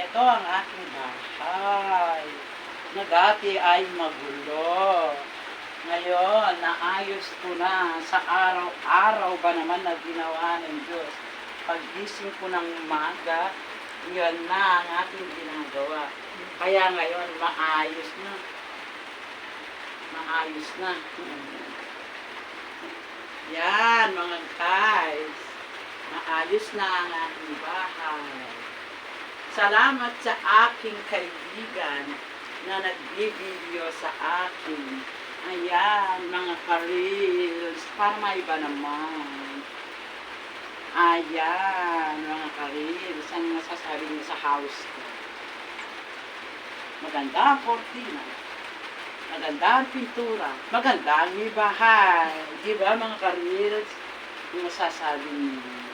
Ito ang aking bahay, na dati ay magulo. Ngayon, naayos ko na sa araw-araw ba naman na ginawa ng Diyos. Paggising ko ng umaga, yun na ang aking ginagawa. Kaya ngayon, maayos na. Maayos na. Yan, mga guys. Maayos na ang aking bahay. Salamat sa aking kaibigan na nagbibideo sa akin. Ayan, mga ka-reels. Para maiba naman. Ayan, mga ka-reels. Ano masasabi niyo sa house ko? Maganda ang cortina. Maganda ang pintura. Maganda ang bahay. Di ba, mga ka-reels? Yung masasabi niyo.